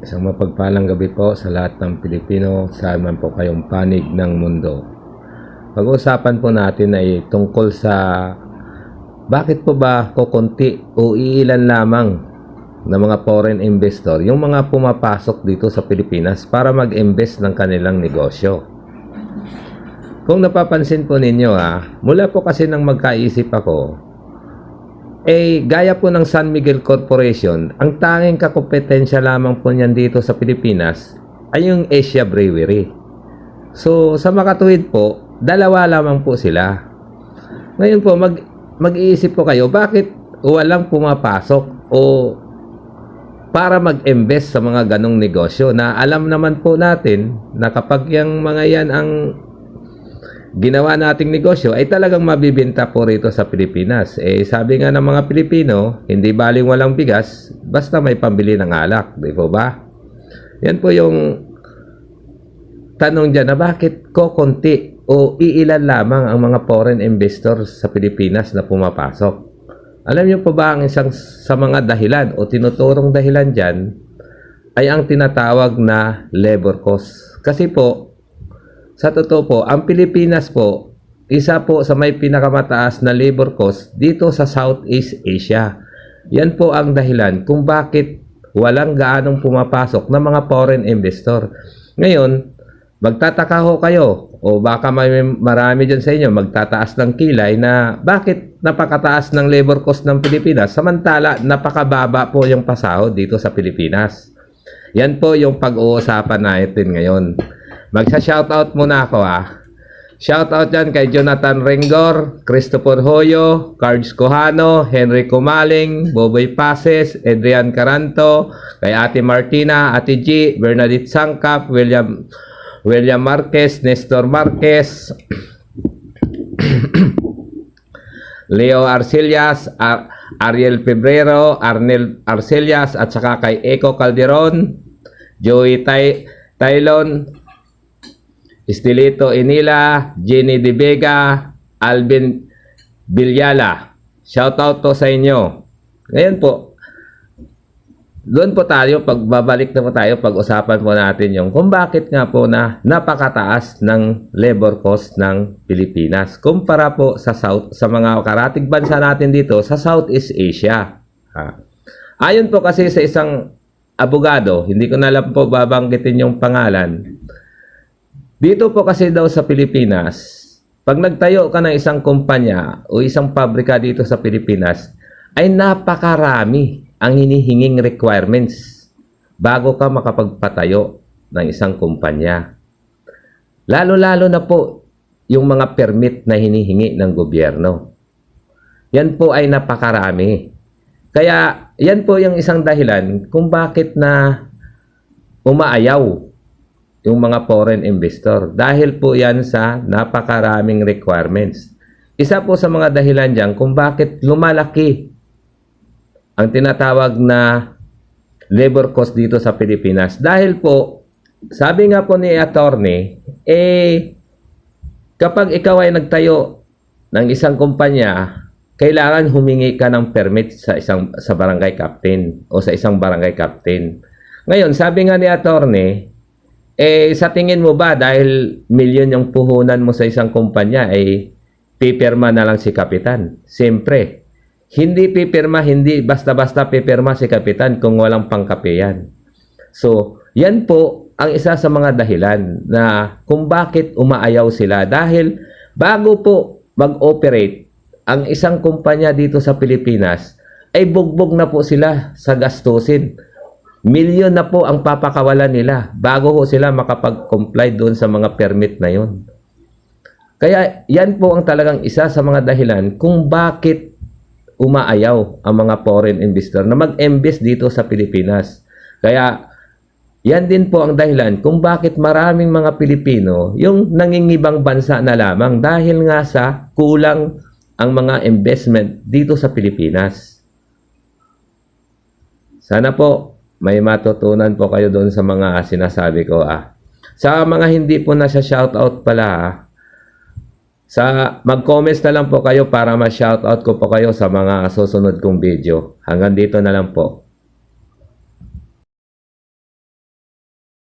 Isang mapagpalang gabi po sa lahat ng Pilipino, saan man po kayong panig ng mundo. Pag-uusapan po natin ay tungkol sa bakit po ba kukunti o iilan lamang ng mga foreign investor yung mga pumapasok dito sa Pilipinas para mag-invest ng kanilang negosyo. Kung napapansin po ninyo mula po kasi nang magkaisip ako, gaya po ng San Miguel Corporation, ang tanging kakompetensya lamang po niyan dito sa Pilipinas ay yung Asia Brewery. So, sa makatuwid po, dalawa lamang po sila. Ngayon po, mag-iisip po kayo, bakit walang pumapasok o para mag-invest sa mga ganong negosyo na alam naman po natin na kapag yung mga yan ang ginawa nating negosyo ay talagang mabibenta po rito sa Pilipinas. Sabi nga ng mga Pilipino, hindi baling walang bigas, basta may pambili ng alak. Di po ba? Yan po yung tanong dyan na bakit kokonti o iilan lamang ang mga foreign investors sa Pilipinas na pumapasok. Alam niyo po ba ang isang sa mga dahilan o tinuturong dahilan dyan ay ang tinatawag na labor cost. Kasi po, sa totoo po, ang Pilipinas po, isa po sa may pinakamataas na labor cost dito sa Southeast Asia. Yan po ang dahilan kung bakit walang gaanong pumapasok na mga foreign investor. Ngayon, magtataka ho kayo o baka marami dyan sa inyo magtataas ng kilay na bakit napakataas ng labor cost ng Pilipinas samantala napakababa po yung pasahod dito sa Pilipinas. Yan po yung pag-uusapan natin ngayon. Magsa-shoutout muna ako Shoutout dyan kay Jonathan Rengor, Christopher Hoyo, Cards Cojano, Henry Kumaling, Boboy Pases, Adrian Caranto, kay Ate Martina, Ate G, Bernadette Sangkap, William Marquez, Nestor Marquez, Leo Arcelias, Ariel Pebrero, Arnel Arcelias, at saka kay Eco Calderon, Joey Tylon, Estelito Inila, Jenny De Vega, Alvin Bilyala. Shoutout to sa inyo. Ngayon po, doon po tayo, pagbabalik na po tayo, pag-usapan po natin yung kung bakit nga po na napakataas ng labor cost ng Pilipinas kumpara po sa mga karatig bansa natin dito sa Southeast Asia. Ayon po kasi sa isang abogado, hindi ko na lang po babanggitin yung pangalan. Dito po kasi daw sa Pilipinas, pag nagtayo ka ng isang kumpanya o isang pabrika dito sa Pilipinas, ay napakarami ang hinihinging requirements bago ka makapagpatayo ng isang kumpanya. Lalo-lalo na po yung mga permit na hinihingi ng gobyerno. Yan po ay napakarami. Kaya yan po yung isang dahilan kung bakit na umaayaw yung mga foreign investor. Dahil po yan sa napakaraming requirements. Isa po sa mga dahilan dyan kung bakit lumalaki ang tinatawag na labor cost dito sa Pilipinas. Dahil po, sabi nga po ni attorney, kapag ikaw ay nagtayo ng isang kumpanya, kailangan humingi ka ng permit sa barangay captain o sa isang barangay captain. Ngayon, sabi nga ni attorney, sa tingin mo ba dahil milyon yung puhunan mo sa isang kumpanya pipirma na lang si kapitan? Siyempre, hindi pipirma, hindi basta-basta pipirma si kapitan kung walang pangkapeyan. So, yan po ang isa sa mga dahilan na kung bakit umaayaw sila. Dahil bago po mag-operate ang isang kumpanya dito sa Pilipinas, ay bugbog na po sila sa gastusin. Milyon na po ang papakawalan nila bago ho sila makapag-comply doon sa mga permit na yon. Kaya yan po ang talagang isa sa mga dahilan kung bakit umaayaw ang mga foreign investor na mag-invest dito sa Pilipinas. Kaya yan din po ang dahilan kung bakit maraming mga Pilipino yung nangingibang bansa na lamang dahil nga sa kulang ang mga investment dito sa Pilipinas. Sana po may matutunan po kayo doon sa mga sinasabi ko Sa mga hindi po na siya shoutout pala mag-comments na lang po kayo para ma-shoutout ko po kayo sa mga susunod kong video. Hanggang dito na lang po.